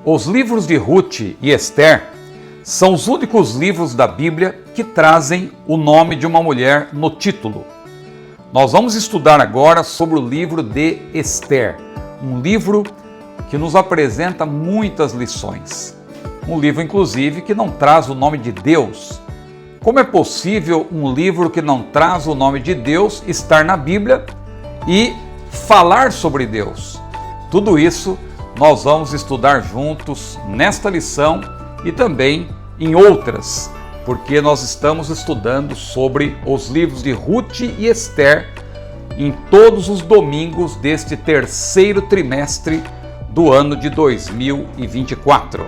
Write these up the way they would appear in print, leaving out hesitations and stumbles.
Os livros de Ruth e Esther são os únicos livros da Bíblia que trazem o nome de uma mulher no título. Nós vamos estudar agora sobre o livro de Esther, um livro que nos apresenta muitas lições. Um livro, inclusive, que não traz o nome de Deus. Como é possível um livro que não traz o nome de Deus estar na Bíblia e falar sobre Deus? Tudo isso nós vamos estudar juntos nesta lição e também em outras, porque nós estamos estudando sobre os livros de Ruth e Esther em todos os domingos deste terceiro trimestre do ano de 2024.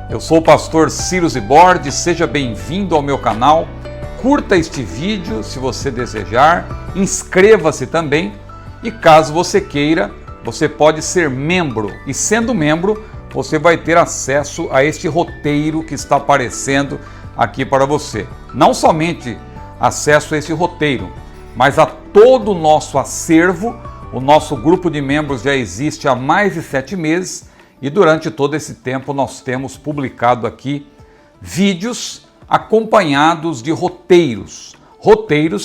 Eu sou o pastor Ciro Zibordi, seja bem-vindo ao meu canal. Curta este vídeo se você desejar, inscreva-se também e caso você queira, você pode ser membro e sendo membro, você vai ter acesso a este roteiro que está aparecendo aqui para você. Não somente acesso a esse roteiro, mas a todo o nosso acervo. O nosso grupo de membros já existe há mais de 7 meses e durante todo esse tempo nós temos publicado aqui vídeos acompanhados de roteiros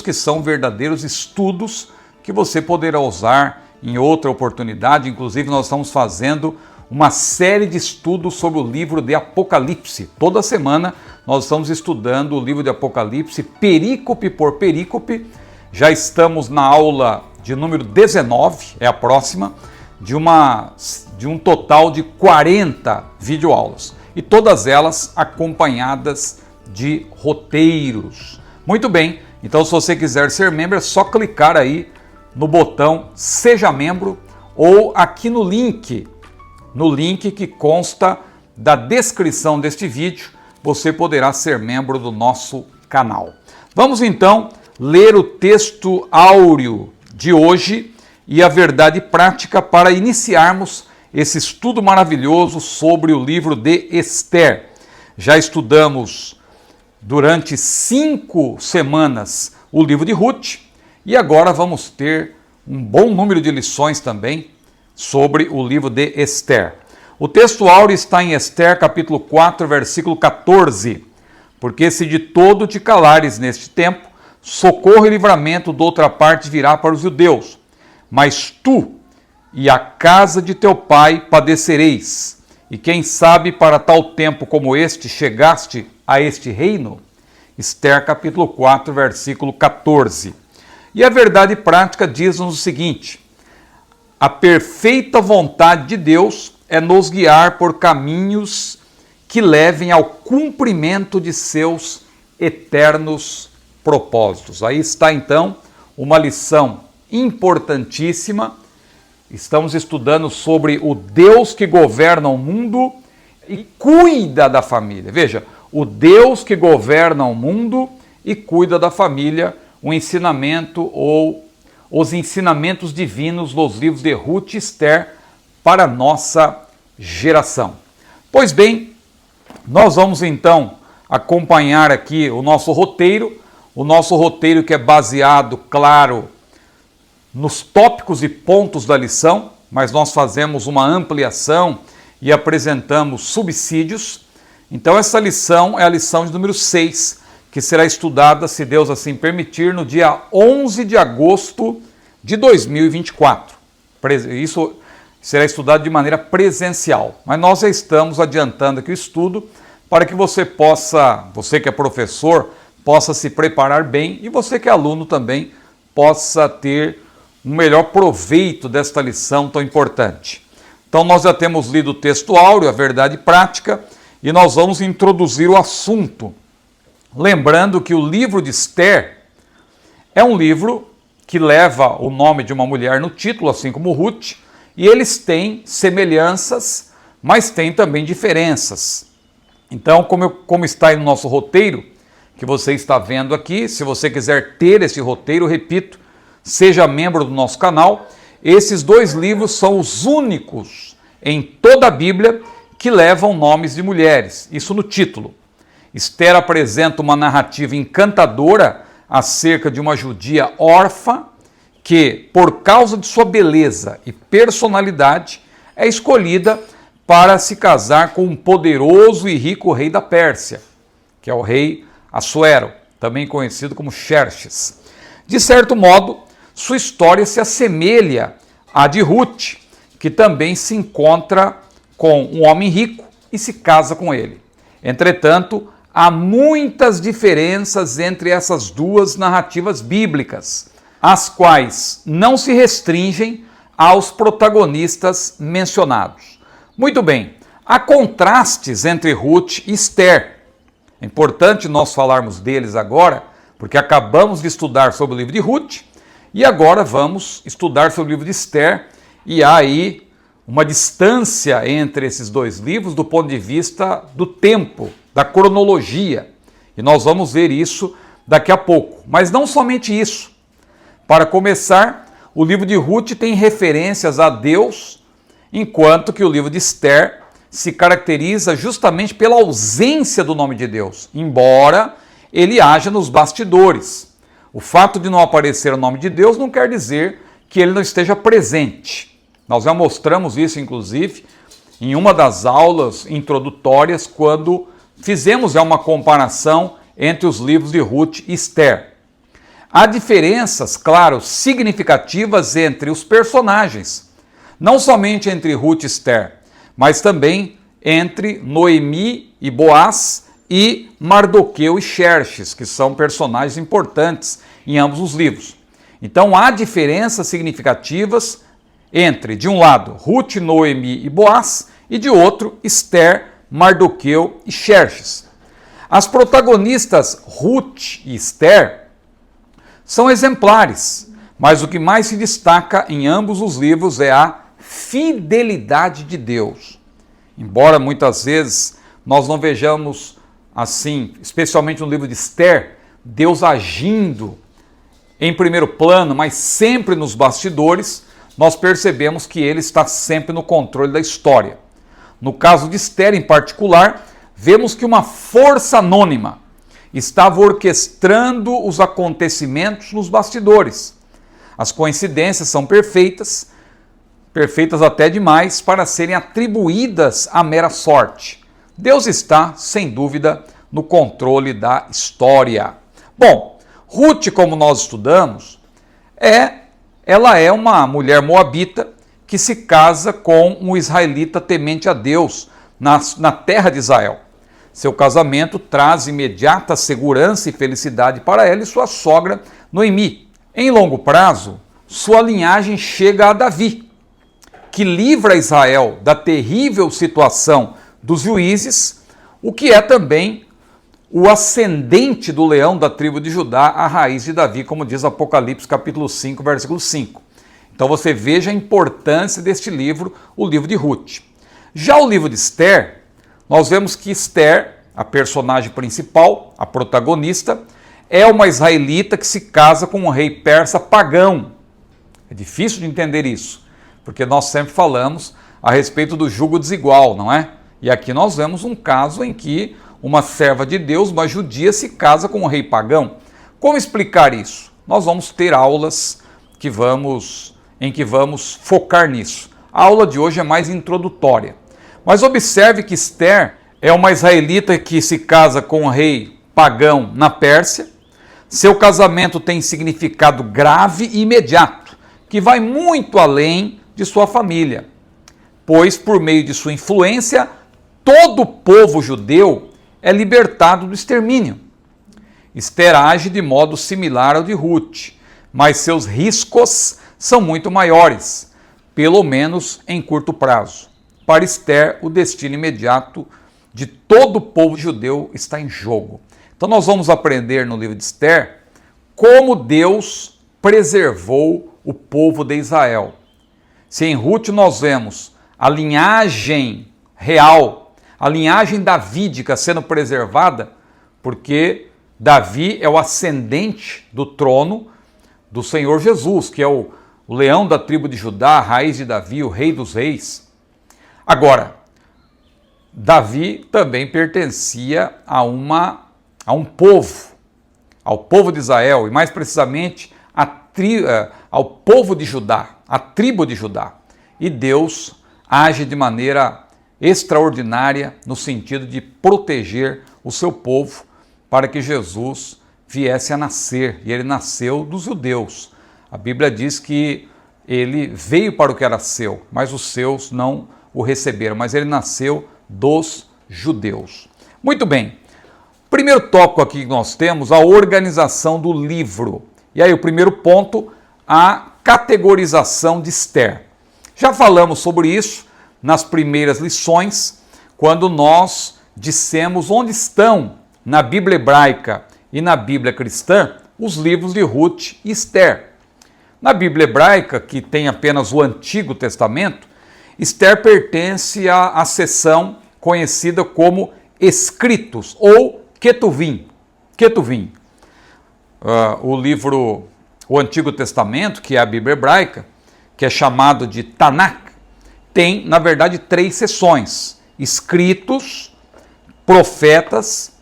que são verdadeiros estudos que você poderá usar em outra oportunidade. Inclusive nós estamos fazendo uma série de estudos sobre o livro de Apocalipse. Toda semana nós estamos estudando o livro de Apocalipse, perícope por perícope. Já estamos na aula de número 19, é a próxima, de um total de 40 videoaulas. E todas elas acompanhadas de roteiros. Muito bem, então se você quiser ser membro é só clicar aí no botão Seja Membro ou aqui no link que consta da descrição deste vídeo, você poderá ser membro do nosso canal. Vamos então ler o texto áureo de hoje e a verdade prática para iniciarmos esse estudo maravilhoso sobre o livro de Esther. Já estudamos durante 5 semanas o livro de Ruth e agora vamos ter um bom número de lições também sobre o livro de Esther. O texto áureo está em Esther capítulo 4, versículo 14. Porque se de todo te calares neste tempo, socorro e livramento de outra parte virá para os judeus. Mas tu e a casa de teu pai padecereis. E quem sabe para tal tempo como este chegaste a este reino? Esther capítulo 4, versículo 14. E a verdade prática diz-nos o seguinte: a perfeita vontade de Deus é nos guiar por caminhos que levem ao cumprimento de seus eternos propósitos. Aí está então uma lição importantíssima. Estamos estudando sobre o Deus que governa o mundo e cuida da família. Veja, o Deus que governa o mundo e cuida da família, o ensinamento ou os ensinamentos divinos nos livros de Ruth e Esther para a nossa geração. Pois bem, nós vamos então acompanhar aqui o nosso roteiro que é baseado, claro, nos tópicos e pontos da lição, mas nós fazemos uma ampliação e apresentamos subsídios. Então essa lição é a lição de número 6, que será estudada, se Deus assim permitir, no dia 11 de agosto de 2024. Isso será estudado de maneira presencial, mas nós já estamos adiantando aqui o estudo para que você que é professor, possa se preparar bem e você que é aluno também possa ter um melhor proveito desta lição tão importante. Então nós já temos lido o texto áureo, a verdade prática, e nós vamos introduzir o assunto. Lembrando que o livro de Esther é um livro que leva o nome de uma mulher no título, assim como Ruth, e eles têm semelhanças, mas têm também diferenças. Então, como está aí no nosso roteiro, que você está vendo aqui, se você quiser ter esse roteiro, repito, seja membro do nosso canal. Esses 2 livros são os únicos em toda a Bíblia que levam nomes de mulheres, isso no título. Esther apresenta uma narrativa encantadora acerca de uma judia órfã que, por causa de sua beleza e personalidade, é escolhida para se casar com um poderoso e rico rei da Pérsia, que é o rei Assuero, também conhecido como Xerxes. De certo modo, sua história se assemelha à de Ruth, que também se encontra com um homem rico e se casa com ele. Entretanto, há muitas diferenças entre essas duas narrativas bíblicas, as quais não se restringem aos protagonistas mencionados. Muito bem, há contrastes entre Ruth e Esther. É importante nós falarmos deles agora, porque acabamos de estudar sobre o livro de Ruth e agora vamos estudar sobre o livro de Esther, e há aí uma distância entre esses dois livros do ponto de vista do tempo, da cronologia. E nós vamos ver isso daqui a pouco. Mas não somente isso. Para começar, o livro de Ruth tem referências a Deus, enquanto que o livro de Esther se caracteriza justamente pela ausência do nome de Deus, embora ele haja nos bastidores. O fato de não aparecer o nome de Deus não quer dizer que ele não esteja presente. Nós já mostramos isso, inclusive, em uma das aulas introdutórias, quando fizemos uma comparação entre os livros de Ruth e Esther. Há diferenças, claro, significativas entre os personagens, não somente entre Ruth e Esther, mas também entre Noemi e Boaz e Mardoqueu e Xerxes, que são personagens importantes em ambos os livros. Então há diferenças significativas entre, de um lado, Ruth, Noemi e Boaz, e de outro, Esther, Mardoqueu e Xerxes. As protagonistas Ruth e Esther são exemplares, mas o que mais se destaca em ambos os livros é a fidelidade de Deus. Embora muitas vezes nós não vejamos assim, especialmente no livro de Esther, Deus agindo em primeiro plano, mas sempre nos bastidores, nós percebemos que ele está sempre no controle da história. No caso de Esther em particular, vemos que uma força anônima estava orquestrando os acontecimentos nos bastidores. As coincidências são perfeitas, perfeitas até demais para serem atribuídas à mera sorte. Deus está, sem dúvida, no controle da história. Bom, Ruth, como nós estudamos, ela é uma mulher moabita que se casa com um israelita temente a Deus na terra de Israel. Seu casamento traz imediata segurança e felicidade para ela e sua sogra Noemi. Em longo prazo, sua linhagem chega a Davi, que livra Israel da terrível situação dos juízes, o que é também o ascendente do leão da tribo de Judá, a raiz de Davi, como diz Apocalipse capítulo 5, versículo 5. Então você veja a importância deste livro, o livro de Ruth. Já o livro de Esther, nós vemos que Esther, a personagem principal, a protagonista, é uma israelita que se casa com um rei persa pagão. É difícil de entender isso, porque nós sempre falamos a respeito do jugo desigual, não é? E aqui nós vemos um caso em que uma serva de Deus, uma judia, se casa com um rei pagão. Como explicar isso? Nós vamos ter aulas em que vamos focar nisso. A aula de hoje é mais introdutória. Mas observe que Esther é uma israelita que se casa com um rei pagão na Pérsia. Seu casamento tem significado grave e imediato, que vai muito além de sua família, pois por meio de sua influência, todo o povo judeu é libertado do extermínio. Esther age de modo similar ao de Ruth, mas seus riscos são muito maiores, pelo menos em curto prazo. Para Esther, o destino imediato de todo o povo judeu está em jogo. Então nós vamos aprender no livro de Esther como Deus preservou o povo de Israel. Se em Ruth nós vemos a linhagem real, a linhagem davídica sendo preservada, porque Davi é o ascendente do trono do Senhor Jesus, que é o leão da tribo de Judá, a raiz de Davi, o rei dos reis. Agora, Davi também pertencia a um povo, ao povo de Israel, e mais precisamente a ao povo de Judá, à tribo de Judá. E Deus age de maneira extraordinária no sentido de proteger o seu povo para que Jesus viesse a nascer. E ele nasceu dos judeus. A Bíblia diz que ele veio para o que era seu, mas os seus não o receberam. Mas ele nasceu dos judeus. Muito bem. Primeiro tópico aqui que nós temos, a organização do livro. E aí o primeiro ponto, a categorização de Esther. Já falamos sobre isso nas primeiras lições, quando nós dissemos onde estão na Bíblia hebraica e na Bíblia cristã os livros de Ruth e Esther. Na Bíblia hebraica, que tem apenas o Antigo Testamento, Esther pertence à seção conhecida como Escritos ou Ketuvim. Ketuvim. O Antigo Testamento, que é a Bíblia hebraica, que é chamado de Tanakh, tem, na verdade, 3 seções: escritos, profetas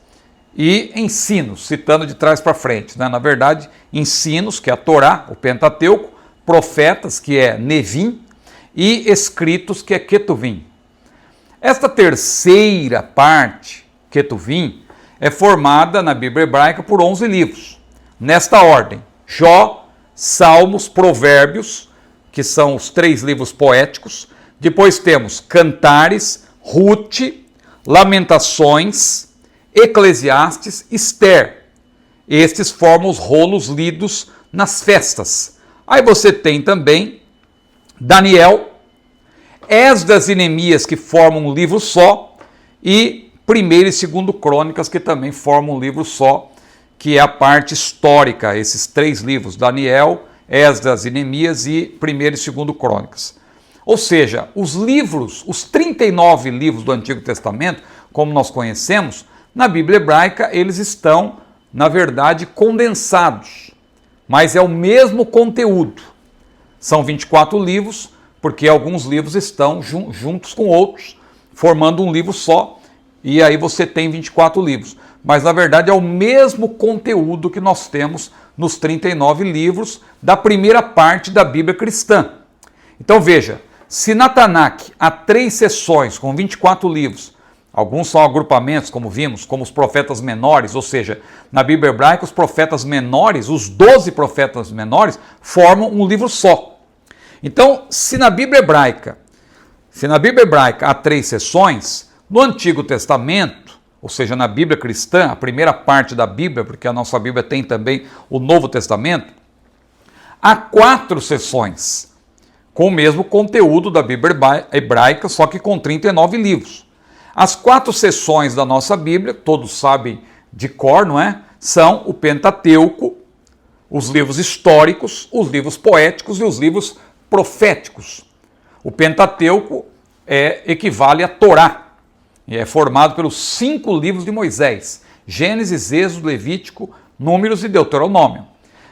e ensinos, citando de trás para frente, né? Na verdade, ensinos, que é a Torá, o Pentateuco, profetas, que é Nevim, e escritos, que é Ketuvim. Esta terceira parte, Ketuvim, é formada na Bíblia hebraica por 11 livros, nesta ordem: Jó, Salmos, Provérbios, que são os 3 livros poéticos. Depois temos Cantares, Ruth, Lamentações, Eclesiastes, Esther. Estes formam os rolos lidos nas festas. Aí você tem também Daniel, Esdras e Neemias, que formam um livro só, e 1º e 2º Crônicas, que também formam um livro só, que é a parte histórica, esses 3 livros, Daniel, Esdras e Neemias e 1º e 2º Crônicas. Ou seja, os livros, os 39 livros do Antigo Testamento, como nós conhecemos, na Bíblia hebraica eles estão, na verdade, condensados, mas é o mesmo conteúdo. São 24 livros, porque alguns livros estão juntos com outros, formando um livro só, e aí você tem 24 livros. Mas, na verdade, é o mesmo conteúdo que nós temos nos 39 livros da primeira parte da Bíblia cristã. Então, veja, se na Tanakh há 3 seções com 24 livros, alguns são agrupamentos, como vimos, como os profetas menores, ou seja, na Bíblia hebraica os profetas menores, os 12 profetas menores, formam um livro só. Então, se na Bíblia hebraica há 3 seções, no Antigo Testamento, ou seja, na Bíblia cristã, a primeira parte da Bíblia, porque a nossa Bíblia tem também o Novo Testamento, há 4 seções, com o mesmo conteúdo da Bíblia hebraica, só que com 39 livros. As 4 seções da nossa Bíblia, todos sabem de cor, não é? São o Pentateuco, os livros históricos, os livros poéticos e os livros proféticos. O Pentateuco equivale à Torá, e é formado pelos 5 livros de Moisés: Gênesis, Êxodo, Levítico, Números e Deuteronômio.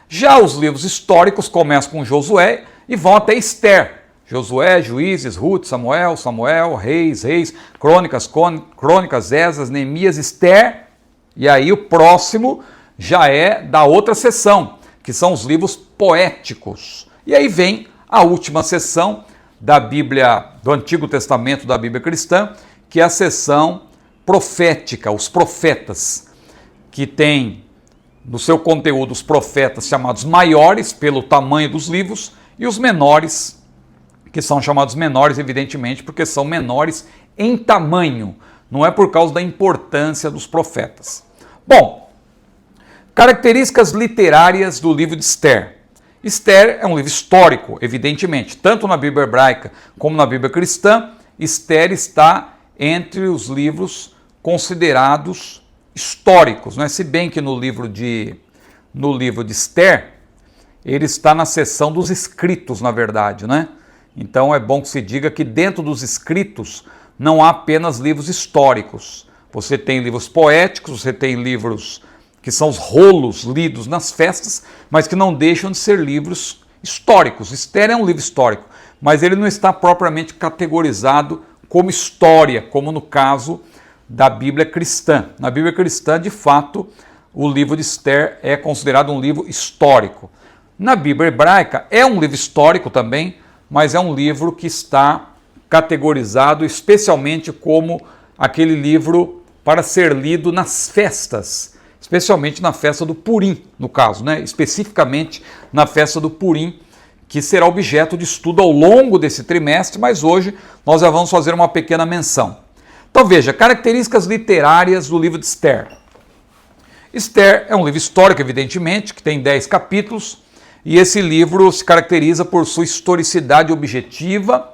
Já os livros históricos começam com Josué e vão até Esther. Josué, Juízes, Ruth, Samuel, Reis, Crônicas, Esdras, Neemias, Esther. E aí o próximo já é da outra seção, que são os livros poéticos. E aí vem a última seção da Bíblia, do Antigo Testamento da Bíblia cristã, que é a seção profética, os profetas, que tem no seu conteúdo os profetas chamados maiores pelo tamanho dos livros e os menores, que são chamados menores, evidentemente, porque são menores em tamanho, não é por causa da importância dos profetas. Bom, características literárias do livro de Esther. Esther é um livro histórico, evidentemente, tanto na Bíblia hebraica como na Bíblia cristã. Esther está entre os livros considerados históricos, não é? Se bem que no livro de Esther, ele está na seção dos escritos, na verdade, né? Então é bom que se diga que dentro dos escritos não há apenas livros históricos. Você tem livros poéticos, você tem livros que são os rolos lidos nas festas, mas que não deixam de ser livros históricos. Esther é um livro histórico, mas ele não está propriamente categorizado como história, como no caso da Bíblia cristã. Na Bíblia cristã, de fato, o livro de Esther é considerado um livro histórico. Na Bíblia hebraica é um livro histórico também, mas é um livro que está categorizado especialmente como aquele livro para ser lido nas festas, especialmente na festa do Purim, no caso, né? Especificamente na festa do Purim, que será objeto de estudo ao longo desse trimestre, mas hoje nós já vamos fazer uma pequena menção. Então veja, características literárias do livro de Esther. Esther é um livro histórico, evidentemente, que tem 10 capítulos, e esse livro se caracteriza por sua historicidade objetiva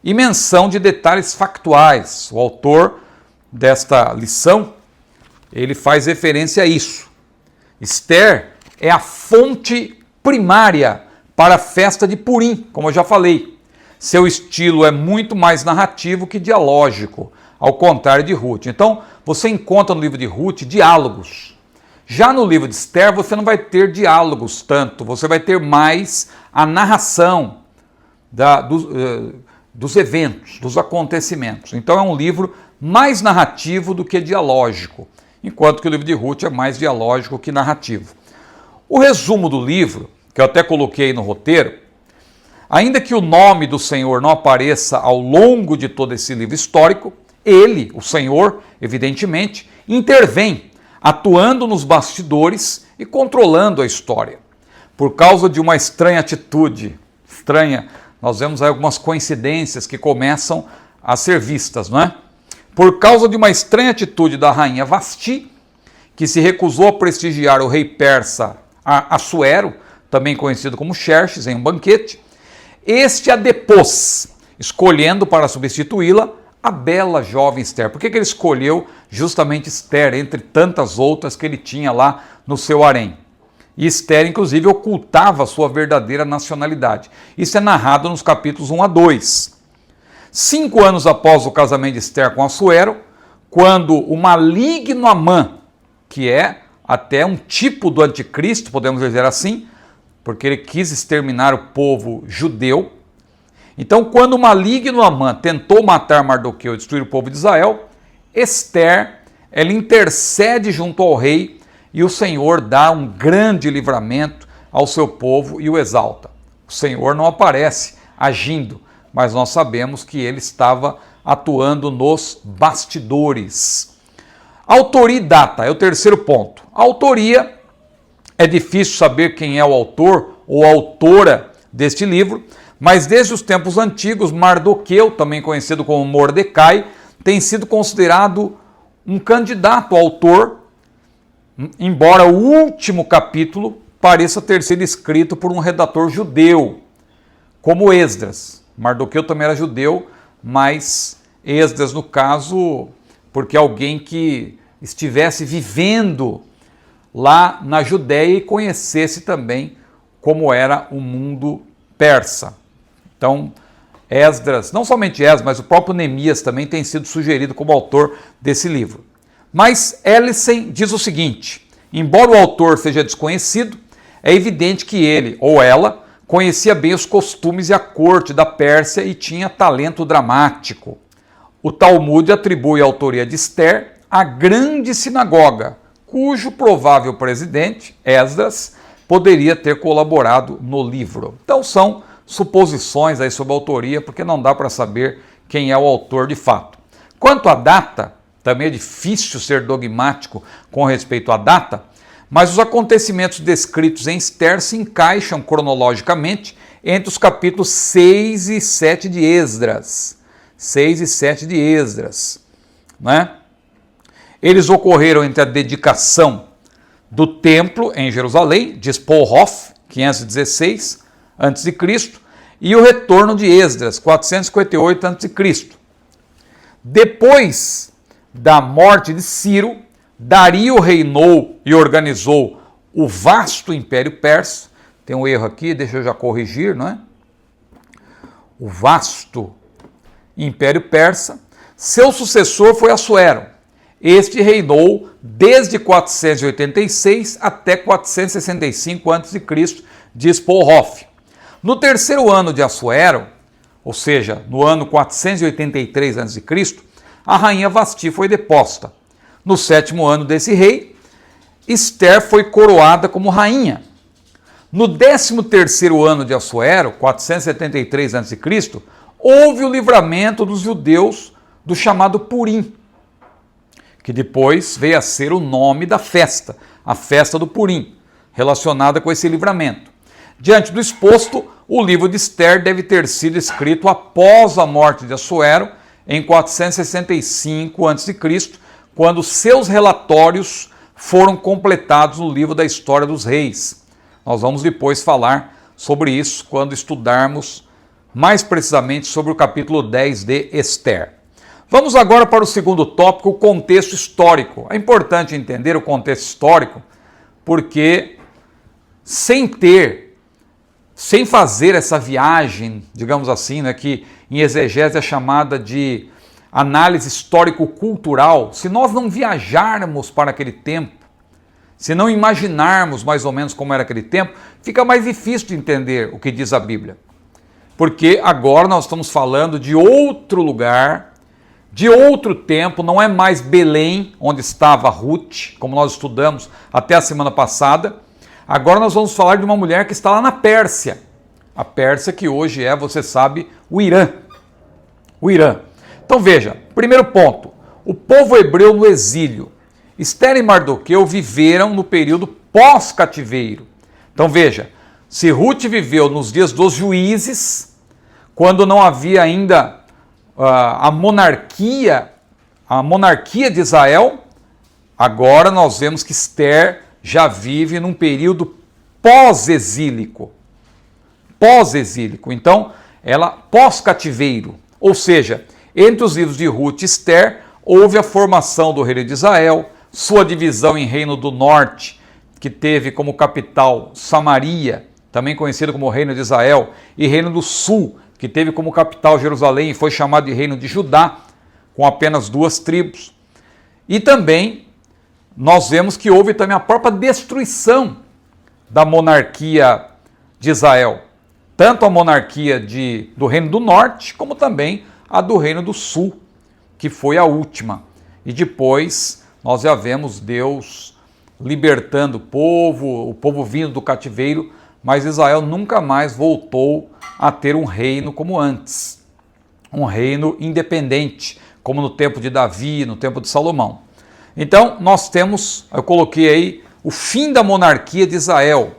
e menção de detalhes factuais. O autor desta lição, ele faz referência a isso. Esther é a fonte primária para a festa de Purim, como eu já falei. Seu estilo é muito mais narrativo que dialógico, ao contrário de Ruth. Então, você encontra no livro de Ruth diálogos. Já no livro de Esther, você não vai ter diálogos tanto, você vai ter mais a narração dos eventos, dos acontecimentos. Então é um livro mais narrativo do que dialógico, enquanto que o livro de Ruth é mais dialógico que narrativo. O resumo do livro, que eu até coloquei no roteiro, ainda que o nome do Senhor não apareça ao longo de todo esse livro histórico, ele, o Senhor, evidentemente, intervém, atuando nos bastidores e controlando a história. Por causa de uma estranha atitude, nós vemos aí algumas coincidências que começam a ser vistas, não é? Por causa de uma estranha atitude da rainha Vasti, que se recusou a prestigiar o rei persa Assuero, também conhecido como Xerxes, em um banquete, este a depôs, escolhendo para substituí-la a bela jovem Esther. Por que ele escolheu justamente Esther, entre tantas outras que ele tinha lá no seu harém? E Esther, inclusive, ocultava sua verdadeira nacionalidade. Isso é narrado nos capítulos 1 a 2. 5 anos após o casamento de Esther com Assuero, quando o maligno Amã, que é até um tipo do anticristo, podemos dizer assim, porque ele quis exterminar o povo judeu. Então, quando o maligno Amã tentou matar Mardoqueu e destruir o povo de Israel, Esther, ela intercede junto ao rei e o Senhor dá um grande livramento ao seu povo e o exalta. O Senhor não aparece agindo, mas nós sabemos que ele estava atuando nos bastidores. Autoria e data é o terceiro ponto. A autoria, é difícil saber quem é o autor ou autora deste livro, mas desde os tempos antigos, Mardoqueu, também conhecido como Mordecai, tem sido considerado um candidato autor, embora o último capítulo pareça ter sido escrito por um redator judeu, como Esdras. Mardoqueu também era judeu, mas Esdras, no caso, porque alguém que estivesse vivendo lá na Judéia e conhecesse também como era o mundo persa. Então, Esdras, não somente Esdras, mas o próprio Neemias também tem sido sugerido como autor desse livro. Mas Ellison diz o seguinte: embora o autor seja desconhecido, é evidente que ele ou ela conhecia bem os costumes e a corte da Pérsia e tinha talento dramático. O Talmud atribui a autoria de Esther à grande sinagoga, cujo provável presidente, Esdras, poderia ter colaborado no livro. Então são suposições aí sobre a autoria, porque não dá para saber quem é o autor de fato. Quanto à data, também é difícil ser dogmático com respeito à data, mas os acontecimentos descritos em Esther se encaixam cronologicamente entre os capítulos 6 e 7 de Esdras. 6 e 7 de Esdras, né? Eles ocorreram entre a dedicação do templo em Jerusalém, diz Paul Hoff, 516 a.C., e o retorno de Esdras, 458 a.C. Depois da morte de Ciro, Dario reinou e organizou o vasto Império Persa. Tem um erro aqui, deixa eu já corrigir, não é? O vasto Império Persa. Seu sucessor foi Assuero. Este reinou desde 486 até 465 a.C., diz Paul Hoff. No terceiro ano de Assuero, ou seja, no ano 483 a.C., a rainha Vasti foi deposta. No sétimo ano desse rei, Esther foi coroada como rainha. No 13º ano de Assuero, 473 a.C., houve o livramento dos judeus do chamado Purim, que depois veio a ser o nome da festa, a festa do Purim, relacionada com esse livramento. Diante do exposto, o livro de Esther deve ter sido escrito após a morte de Assuero, em 465 a.C., quando seus relatórios foram completados no livro da História dos Reis. Nós vamos depois falar sobre isso quando estudarmos mais precisamente sobre o capítulo 10 de Esther. Vamos agora para o segundo tópico, o contexto histórico. É importante entender o contexto histórico porque sem fazer essa viagem, digamos assim, né, que em exegese é chamada de análise histórico-cultural, se nós não viajarmos para aquele tempo, se não imaginarmos mais ou menos como era aquele tempo, fica mais difícil de entender o que diz a Bíblia. Porque agora nós estamos falando de outro lugar, de outro tempo, não é mais Belém, onde estava Ruth, como nós estudamos até a semana passada. Agora nós vamos falar de uma mulher que está lá na Pérsia. A Pérsia que hoje é, você sabe, o Irã. O Irã. Então veja, primeiro ponto, o povo hebreu no exílio. Esther e Mardoqueu viveram no período pós-cativeiro. Então veja, se Ruth viveu nos dias dos juízes, quando não havia ainda a monarquia de Israel, agora nós vemos que Esther já vive num período pós-exílico. Pós-exílico. Então, ela pós-cativeiro. Ou seja, entre os livros de Ruth e Esther, houve a formação do reino de Israel, sua divisão em Reino do Norte, que teve como capital Samaria, também conhecido como Reino de Israel, e Reino do Sul, que teve como capital Jerusalém e foi chamado de Reino de Judá, com apenas 2 tribos. E também nós vemos que houve também a própria destruição da monarquia de Israel, tanto a monarquia do Reino do Norte, como também a do Reino do Sul, que foi a última. E depois nós já vemos Deus libertando o povo vindo do cativeiro, mas Israel nunca mais voltou a ter um reino como antes, um reino independente, como no tempo de Davi, no tempo de Salomão. Então nós temos, eu coloquei aí, o fim da monarquia de Israel.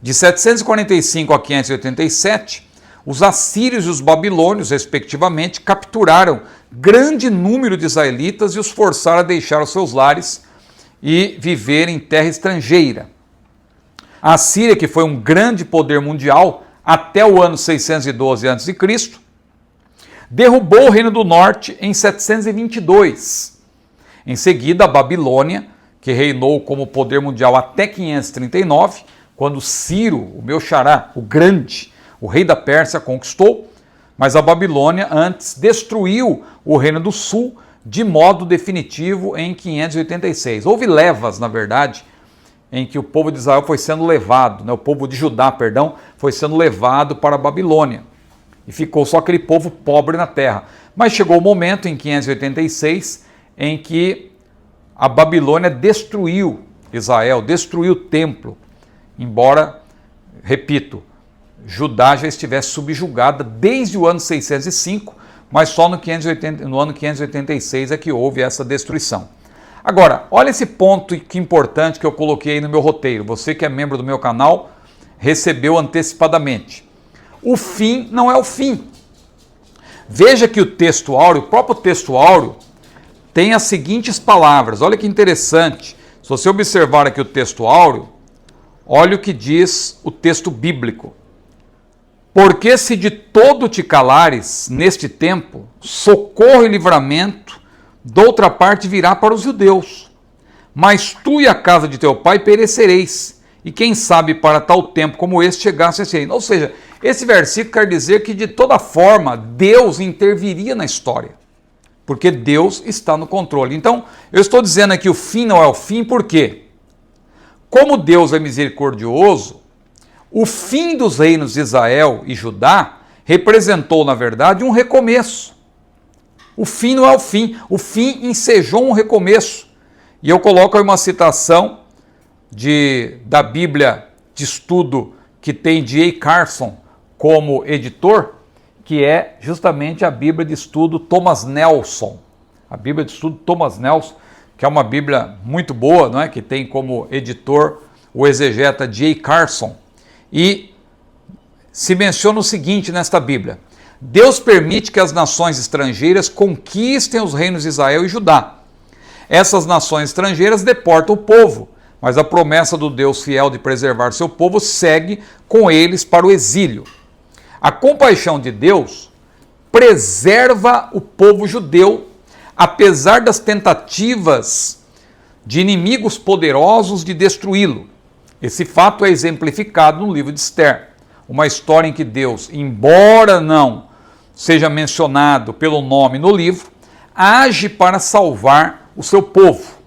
De 745 a 587, os assírios e os babilônios, respectivamente, capturaram grande número de israelitas e os forçaram a deixar os seus lares e viver em terra estrangeira. A Síria, que foi um grande poder mundial até o ano 612 a.C., derrubou o Reino do Norte em 722. Em seguida, a Babilônia, que reinou como poder mundial até 539, quando Ciro, o meu xará, o grande, o rei da Pérsia, conquistou, mas a Babilônia antes destruiu o Reino do Sul de modo definitivo em 586. Houve levas, na verdade, em que o povo de Israel foi sendo levado, o povo de Judá, perdão, foi sendo levado para a Babilônia. E ficou só aquele povo pobre na terra. Mas chegou o momento, em 586, em que a Babilônia destruiu Israel, destruiu o templo. Embora, repito, Judá já estivesse subjugada desde o ano 605, mas só no ano 586 é que houve essa destruição. Agora, olha esse ponto que importante que eu coloquei aí no meu roteiro. Você que é membro do meu canal, recebeu antecipadamente. O fim não é o fim. Veja que o texto áureo, o próprio texto áureo, tem as seguintes palavras. Olha que interessante. Se você observar aqui o texto áureo, olha o que diz o texto bíblico. Porque se de todo te calares neste tempo, socorro e livramento de outra parte virá para os judeus. Mas tu e a casa de teu pai perecereis, e quem sabe para tal tempo como este chegasse a esse reino. Ou seja, esse versículo quer dizer que de toda forma Deus interviria na história, porque Deus está no controle. Então, eu estou dizendo aqui o fim não é o fim, por quê? Como Deus é misericordioso, o fim dos reinos de Israel e Judá representou, na verdade, um recomeço. O fim não é o fim ensejou um recomeço. E eu coloco aí uma citação da Bíblia de estudo que tem D.A. Carson como editor, que é justamente a Bíblia de Estudo Thomas Nelson. A Bíblia de Estudo Thomas Nelson, que é uma Bíblia muito boa, não é? Que tem como editor o exegeta D.A. Carson. E se menciona o seguinte nesta Bíblia: Deus permite que as nações estrangeiras conquistem os reinos de Israel e Judá. Essas nações estrangeiras deportam o povo, mas a promessa do Deus fiel de preservar seu povo segue com eles para o exílio. A compaixão de Deus preserva o povo judeu, apesar das tentativas de inimigos poderosos de destruí-lo. Esse fato é exemplificado no livro de Esther, uma história em que Deus, embora não seja mencionado pelo nome no livro, age para salvar o seu povo.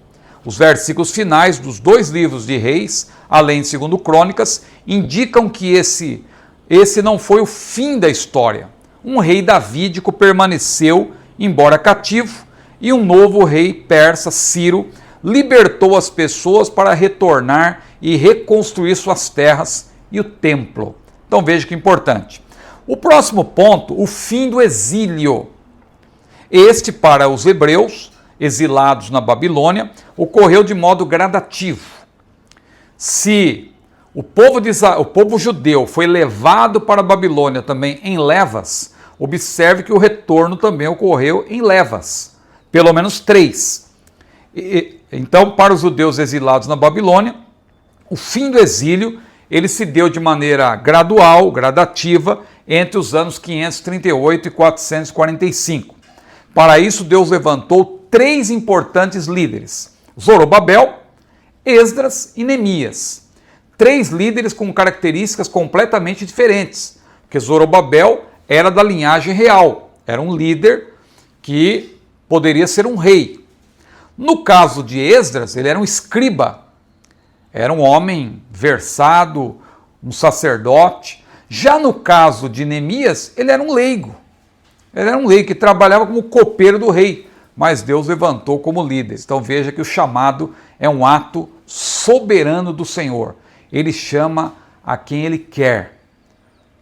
Os versículos finais dos 2 livros de Reis, além de 2 Crônicas, indicam que esse não foi o fim da história. Um rei davídico permaneceu, embora cativo, e um novo rei persa, Ciro, libertou as pessoas para retornar e reconstruir suas terras e o templo. Então veja que importante. O próximo ponto, o fim do exílio. Este, para os hebreus, exilados na Babilônia, ocorreu de modo gradativo. Se o povo judeu foi levado para a Babilônia também em levas, observe que o retorno também ocorreu em levas, pelo menos 3. Então, para os judeus exilados na Babilônia, o fim do exílio ele se deu de maneira gradual, gradativa, entre os anos 538 e 445. Para isso, Deus levantou 3 importantes líderes: Zorobabel, Esdras e Neemias. 3 líderes com características completamente diferentes, porque Zorobabel era da linhagem real, era um líder que poderia ser um rei. No caso de Esdras, ele era um escriba, era um homem versado, um sacerdote. Já no caso de Neemias, ele era um leigo. Ele era um leigo que trabalhava como copeiro do rei, mas Deus levantou como líder. Então veja que o chamado é um ato soberano do Senhor. Ele chama a quem Ele quer.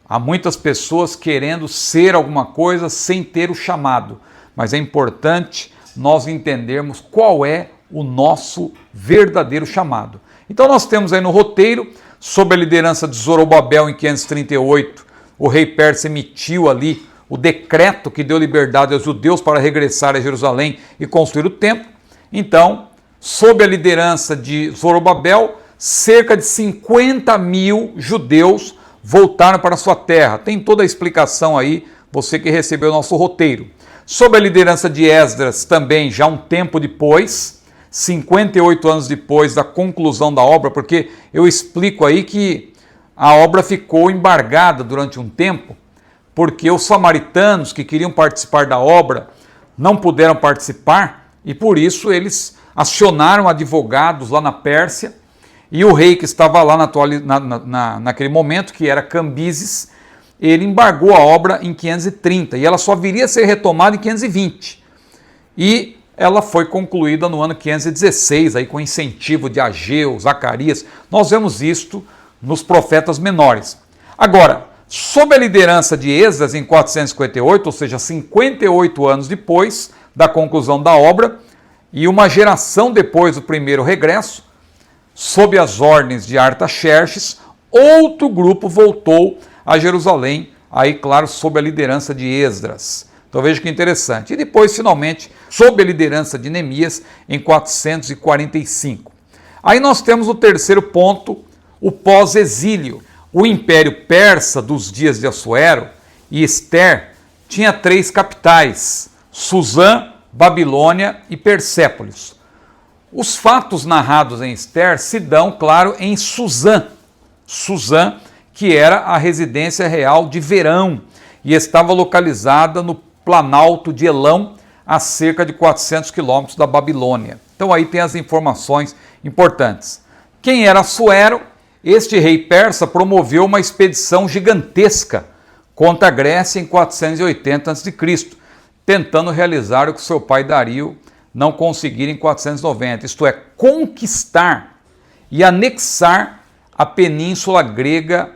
Há muitas pessoas querendo ser alguma coisa sem ter o chamado, mas é importante nós entendermos qual é o nosso verdadeiro chamado. Então nós temos aí no roteiro, sob a liderança de Zorobabel em 538, o rei persa emitiu ali o decreto que deu liberdade aos judeus para regressar a Jerusalém e construir o templo. Então, sob a liderança de Zorobabel, cerca de 50 mil judeus voltaram para sua terra. Tem toda a explicação aí, você que recebeu o nosso roteiro. Sob a liderança de Esdras, também já um tempo depois, 58 anos depois da conclusão da obra, porque eu explico aí que a obra ficou embargada durante um tempo, porque os samaritanos que queriam participar da obra não puderam participar, e por isso eles acionaram advogados lá na Pérsia, e o rei que estava lá naquele momento, que era Cambises, ele embargou a obra em 530, e ela só viria a ser retomada em 520. E ela foi concluída no ano 516, aí com incentivo de Ageu, Zacarias. Nós vemos isto nos profetas menores. Agora, sob a liderança de Esdras em 458, ou seja, 58 anos depois da conclusão da obra, e uma geração depois do primeiro regresso, sob as ordens de Artaxerxes, outro grupo voltou a Jerusalém, aí claro, sob a liderança de Esdras. Então veja que interessante. E depois, finalmente, sob a liderança de Neemias, em 445. Aí nós temos o terceiro ponto, o pós-exílio. O Império Persa dos dias de Assuero e Ester tinha 3 capitais, Suzã, Babilônia e Persépolis. Os fatos narrados em Ester se dão, claro, em Suzã. Suzã, que era a residência real de Verão e estava localizada no Planalto de Elão, a cerca de 400 quilômetros da Babilônia. Então aí tem as informações importantes. Quem era Assuero? Este rei persa promoveu uma expedição gigantesca contra a Grécia em 480 a.C., tentando realizar o que seu pai Dario não conseguira em 490, isto é, conquistar e anexar a península grega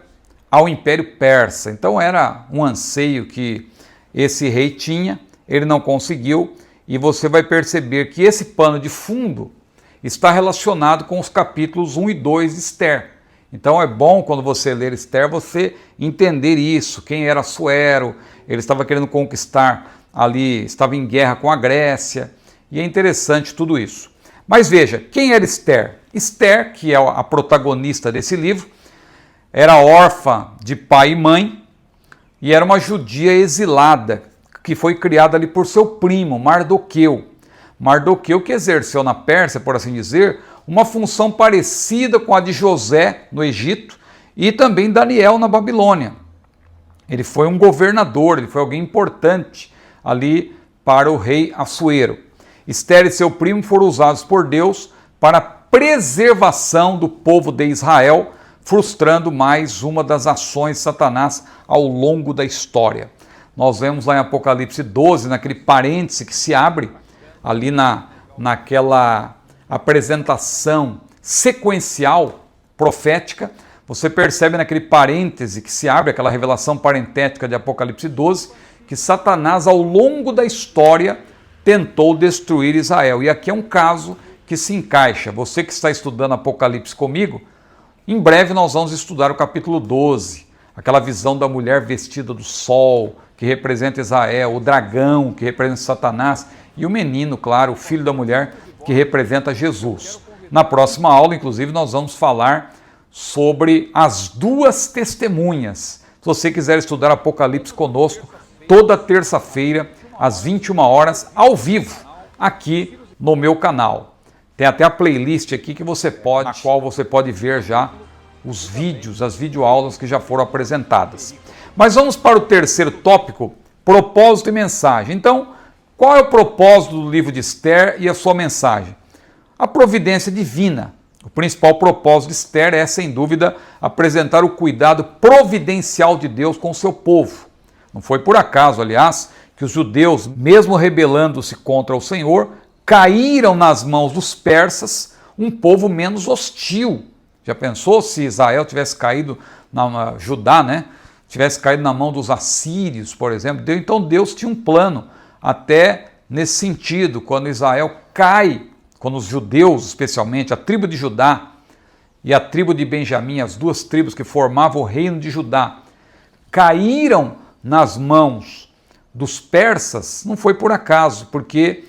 ao Império Persa. Então era um anseio que esse rei tinha, ele não conseguiu, e você vai perceber que esse pano de fundo está relacionado com os capítulos 1 e 2 de Esther. Então é bom, quando você ler Esther, você entender isso, quem era Assuero, ele estava querendo conquistar ali, estava em guerra com a Grécia, e é interessante tudo isso. Mas veja, quem era Esther? Esther, que é a protagonista desse livro, era órfã de pai e mãe, e era uma judia exilada, que foi criada ali por seu primo, Mardoqueu. Mardoqueu que exerceu na Pérsia, por assim dizer, uma função parecida com a de José no Egito e também Daniel na Babilônia. Ele foi um governador, ele foi alguém importante ali para o rei Assuero. Esther e seu primo foram usados por Deus para a preservação do povo de Israel, frustrando mais uma das ações de Satanás ao longo da história. Nós vemos lá em Apocalipse 12, naquele parêntese que se abre, ali naquela apresentação sequencial profética, você percebe naquele parêntese que se abre, aquela revelação parentética de Apocalipse 12, que Satanás ao longo da história tentou destruir Israel. E aqui é um caso que se encaixa. Você que está estudando Apocalipse comigo, em breve nós vamos estudar o capítulo 12, aquela visão da mulher vestida do sol, que representa Israel, o dragão, que representa Satanás, e o menino, claro, o filho da mulher, que representa Jesus. Na próxima aula, inclusive, nós vamos falar sobre as duas testemunhas. Se você quiser estudar Apocalipse conosco, toda terça-feira, às 21 horas, ao vivo, aqui no meu canal. Tem até a playlist aqui na qual você pode ver já os vídeos, as videoaulas que já foram apresentadas. Mas vamos para o terceiro tópico, propósito e mensagem. Então, qual é o propósito do livro de Esther e a sua mensagem? A providência divina. O principal propósito de Esther é, sem dúvida, apresentar o cuidado providencial de Deus com o seu povo. Não foi por acaso, aliás, que os judeus, mesmo rebelando-se contra o Senhor, caíram nas mãos dos persas, um povo menos hostil. Já pensou se Israel tivesse caído, Judá, né? Tivesse caído na mão dos assírios, por exemplo? Então Deus tinha um plano, até nesse sentido, quando Israel cai, quando os judeus, especialmente a tribo de Judá e a tribo de Benjamim, as duas tribos que formavam o reino de Judá, caíram nas mãos dos persas, não foi por acaso, porque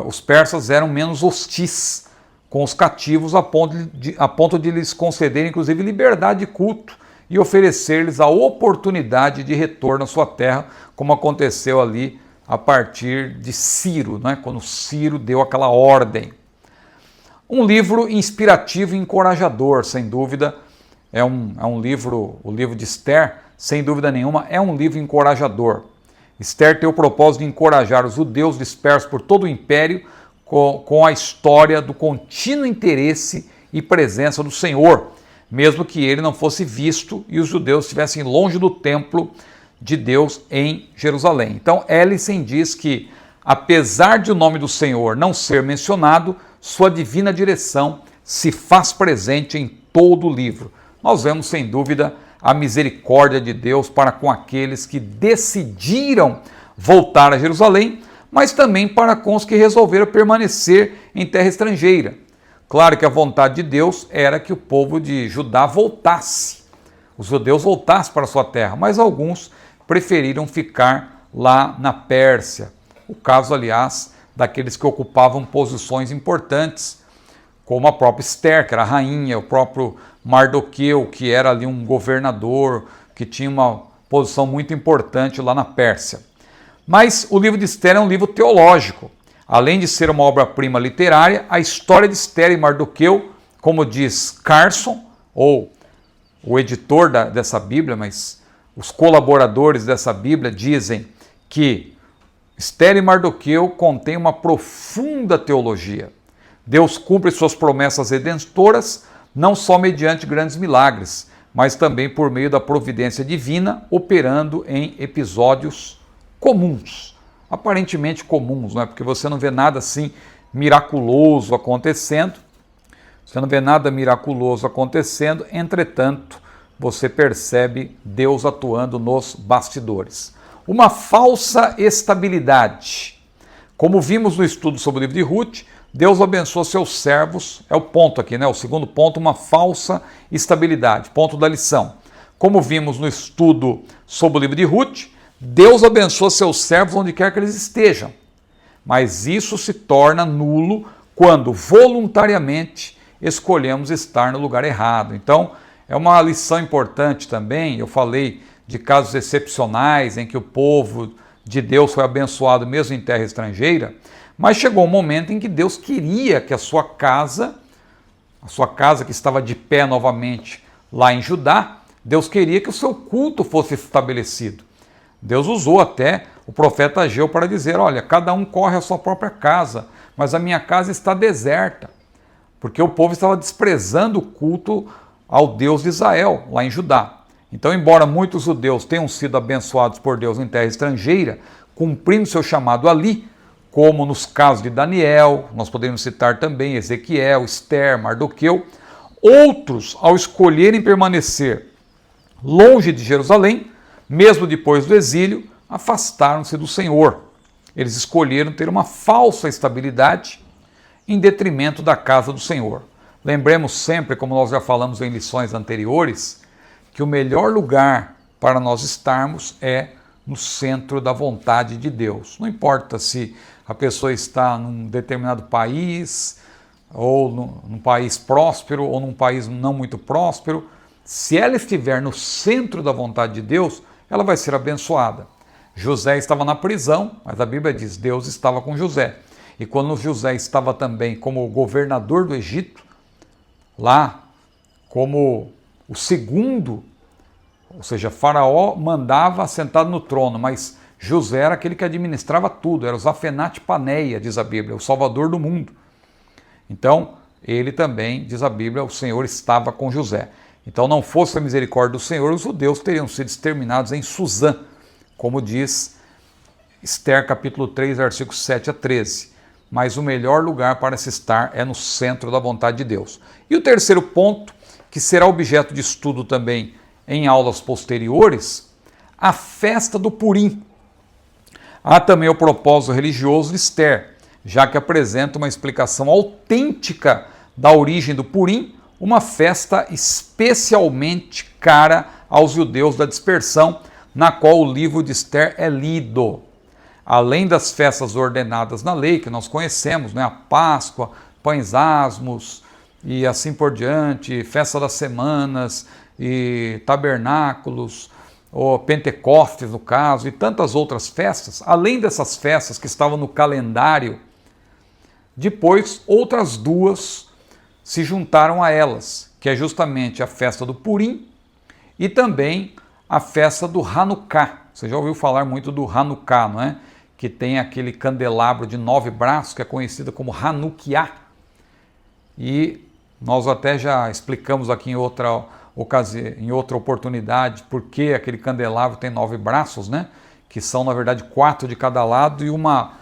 os persas eram menos hostis com os cativos a ponto de lhes concederem, inclusive, liberdade de culto e oferecer-lhes a oportunidade de retorno à sua terra, como aconteceu ali a partir de Ciro, né? Quando Ciro deu aquela ordem. Um livro inspirativo e encorajador, sem dúvida, o livro de Esther, sem dúvida nenhuma, é um livro encorajador. Esther tem o propósito de encorajar os judeus dispersos por todo o império com a história do contínuo interesse e presença do Senhor, mesmo que ele não fosse visto e os judeus estivessem longe do templo de Deus em Jerusalém. Então, Ellison diz que, apesar de o nome do Senhor não ser mencionado, sua divina direção se faz presente em todo o livro. Nós vemos, sem dúvida, a misericórdia de Deus para com aqueles que decidiram voltar a Jerusalém, mas também para com os que resolveram permanecer em terra estrangeira. Claro que a vontade de Deus era que o povo de Judá voltasse, os judeus voltassem para a sua terra, mas alguns preferiram ficar lá na Pérsia. O caso, aliás, daqueles que ocupavam posições importantes, como a própria Esther, que era a rainha, o próprio Mardoqueu, que era ali um governador, que tinha uma posição muito importante lá na Pérsia. Mas o livro de Esther é um livro teológico. Além de ser uma obra-prima literária, a história de Esther e Mardoqueu, como diz Carson, ou o editor dessa Bíblia, mas os colaboradores dessa Bíblia dizem que Esther e Mardoqueu contêm uma profunda teologia. Deus cumpre suas promessas redentoras, não só mediante grandes milagres, mas também por meio da providência divina, operando em episódios comuns. Aparentemente comuns, não é? Porque você não vê nada assim miraculoso acontecendo, entretanto, você percebe Deus atuando nos bastidores. Uma falsa estabilidade. Como vimos no estudo sobre o livro de Ruth, Deus abençoa seus servos, é o ponto aqui, né? O segundo ponto, uma falsa estabilidade, ponto da lição. Como vimos no estudo sobre o livro de Ruth, Deus abençoa seus servos onde quer que eles estejam. Mas isso se torna nulo quando voluntariamente escolhemos estar no lugar errado. Então, é uma lição importante também. Eu falei de casos excepcionais em que o povo de Deus foi abençoado mesmo em terra estrangeira, mas chegou um momento em que Deus queria que a sua casa que estava de pé novamente lá em Judá, Deus queria que o seu culto fosse estabelecido. Deus usou até o profeta Ageu para dizer, olha, cada um corre à sua própria casa, mas a minha casa está deserta, porque o povo estava desprezando o culto ao Deus de Israel, lá em Judá. Então, embora muitos judeus tenham sido abençoados por Deus em terra estrangeira, cumprindo seu chamado ali, como nos casos de Daniel, nós podemos citar também Ezequiel, Esther, Mardoqueu, outros, ao escolherem permanecer longe de Jerusalém, mesmo depois do exílio, afastaram-se do Senhor. Eles escolheram ter uma falsa estabilidade em detrimento da casa do Senhor. Lembremos sempre, como nós já falamos em lições anteriores, que o melhor lugar para nós estarmos é no centro da vontade de Deus. Não importa se a pessoa está num determinado país, ou num país próspero, ou num país não muito próspero, se ela estiver no centro da vontade de Deus, ela vai ser abençoada. José estava na prisão, mas a Bíblia diz, Deus estava com José. E quando José estava também como governador do Egito, lá como o segundo, ou seja, Faraó mandava sentado no trono, mas José era aquele que administrava tudo, era o Zafenate Paneia, diz a Bíblia, o salvador do mundo. Então, ele também, diz a Bíblia, o Senhor estava com José. Então, não fosse a misericórdia do Senhor, os judeus teriam sido exterminados em Suzã, como diz Esther capítulo 3, versículos 7 a 13. Mas o melhor lugar para se estar é no centro da vontade de Deus. E o terceiro ponto, que será objeto de estudo também em aulas posteriores, a festa do Purim. Há também o propósito religioso de Esther, já que apresenta uma explicação autêntica da origem do Purim, uma festa especialmente cara aos judeus da dispersão, na qual o livro de Esther é lido. Além das festas ordenadas na lei, que nós conhecemos, né? A Páscoa, pães asmos e assim por diante, festa das semanas e tabernáculos, ou Pentecostes no caso, e tantas outras festas, além dessas festas que estavam no calendário, depois outras duas se juntaram a elas, que é justamente a festa do Purim e também a festa do Hanukkah. Você já ouviu falar muito do Hanukkah, não é? Que tem aquele candelabro de 9 braços, que é conhecido como Hanukkah. E nós até já explicamos aqui em outra ocasião, em outra oportunidade, por que aquele candelabro tem 9 braços, né? Que são, na verdade, 4 de cada lado e uma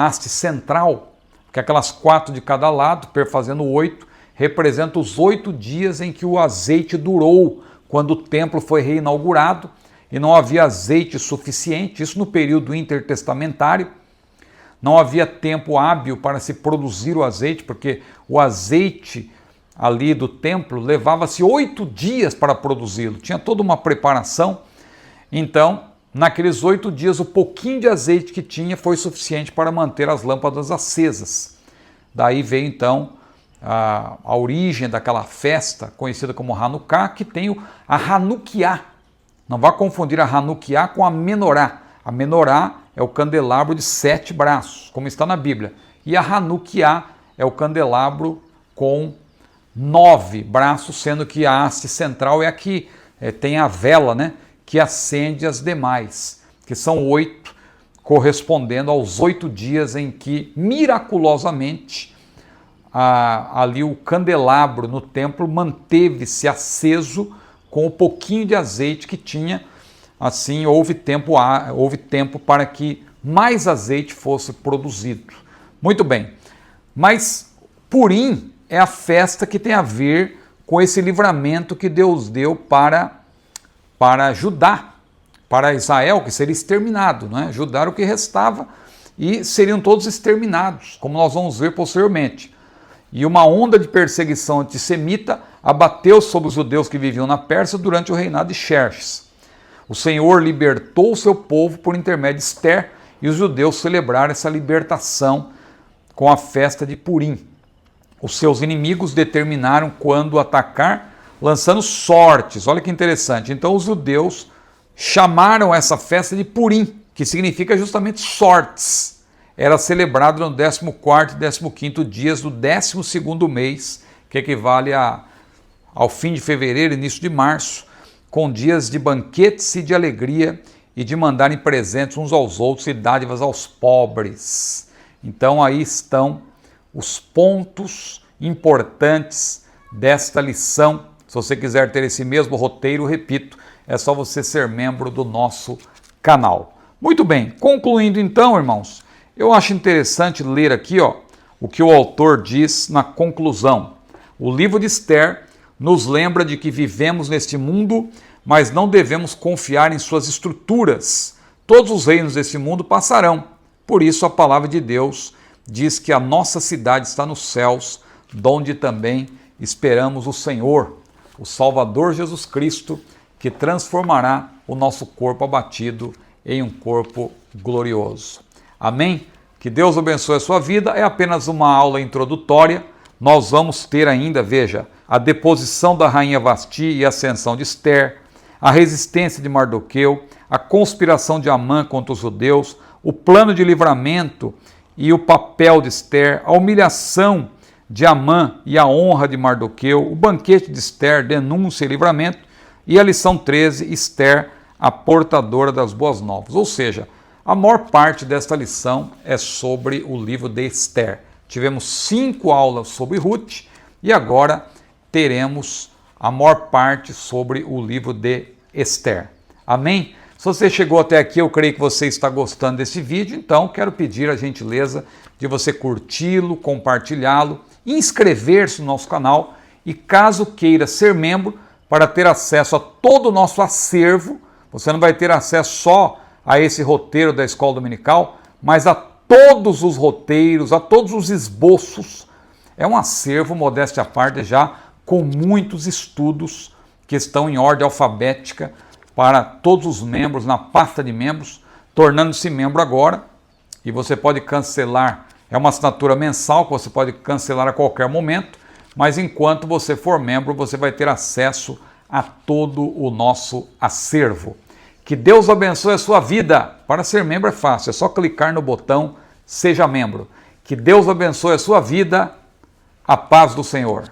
haste central, que aquelas 4 de cada lado, fazendo 8, representam os 8 dias em que o azeite durou, quando o templo foi reinaugurado e não havia azeite suficiente, isso no período intertestamentário, não havia tempo hábil para se produzir o azeite, porque o azeite ali do templo levava-se 8 dias para produzi-lo, tinha toda uma preparação. Então, naqueles 8 dias, o pouquinho de azeite que tinha foi suficiente para manter as lâmpadas acesas. Daí veio então a origem daquela festa conhecida como Hanukkah, que tem a Hanukkah. Não vá confundir a Hanukkah com a Menorá. A Menorá é o candelabro de 7 braços, como está na Bíblia. E a Hanukkah é o candelabro com 9 braços, sendo que a haste central é a que tem a vela, né, que acende as demais, que são 8, correspondendo aos 8 dias em que, miraculosamente, ali o candelabro no templo manteve-se aceso com o pouquinho de azeite que tinha. Assim, houve tempo para que mais azeite fosse produzido. Muito bem, mas Purim é a festa que tem a ver com esse livramento que Deus deu para Judá, para Israel, que seria exterminado, não é? Judá era o que restava e seriam todos exterminados, como nós vamos ver posteriormente. E uma onda de perseguição antissemita abateu sobre os judeus que viviam na Pérsia durante o reinado de Xerxes. O Senhor libertou o seu povo por intermédio de Ester, e os judeus celebraram essa libertação com a festa de Purim. Os seus inimigos determinaram quando atacar, lançando sortes. Olha que interessante. Então os judeus chamaram essa festa de Purim, que significa justamente sortes. Era celebrado no 14º e 15º dias do 12º mês, que equivale ao fim de fevereiro, início de março, com dias de banquetes e de alegria e de mandarem presentes uns aos outros e dádivas aos pobres. Então aí estão os pontos importantes desta lição. Se você quiser ter esse mesmo roteiro, repito, é só você ser membro do nosso canal. Muito bem, concluindo então, irmãos, eu acho interessante ler aqui o que o autor diz na conclusão. O livro de Ester nos lembra de que vivemos neste mundo, mas não devemos confiar em suas estruturas. Todos os reinos desse mundo passarão. Por isso a palavra de Deus diz que a nossa cidade está nos céus, donde também esperamos o Senhor, o Salvador Jesus Cristo, que transformará o nosso corpo abatido em um corpo glorioso. Amém? Que Deus abençoe a sua vida. É apenas uma aula introdutória. Nós vamos ter ainda, veja, a deposição da rainha Vasti e a ascensão de Ester, a resistência de Mardoqueu, a conspiração de Amã contra os judeus, o plano de livramento e o papel de Ester, a humilhação de Amã e a honra de Mardoqueu, o banquete de Ester, denúncia e livramento, e a lição 13, Ester, a portadora das boas novas. Ou seja, a maior parte desta lição é sobre o livro de Ester. Tivemos 5 aulas sobre Ruth e agora teremos a maior parte sobre o livro de Ester. Amém? Se você chegou até aqui, eu creio que você está gostando desse vídeo, então quero pedir a gentileza de você curti-lo, compartilhá-lo, inscrever-se no nosso canal e, caso queira ser membro, para ter acesso a todo o nosso acervo, você não vai ter acesso só a esse roteiro da Escola Dominical, mas a todos os roteiros, a todos os esboços. É um acervo, modéstia à parte, já com muitos estudos que estão em ordem alfabética para todos os membros, na pasta de membros, tornando-se membro agora. E você pode cancelar, é uma assinatura mensal que você pode cancelar a qualquer momento, mas enquanto você for membro, você vai ter acesso a todo o nosso acervo. Que Deus abençoe a sua vida. Para ser membro é fácil, é só clicar no botão Seja Membro. Que Deus abençoe a sua vida. A paz do Senhor.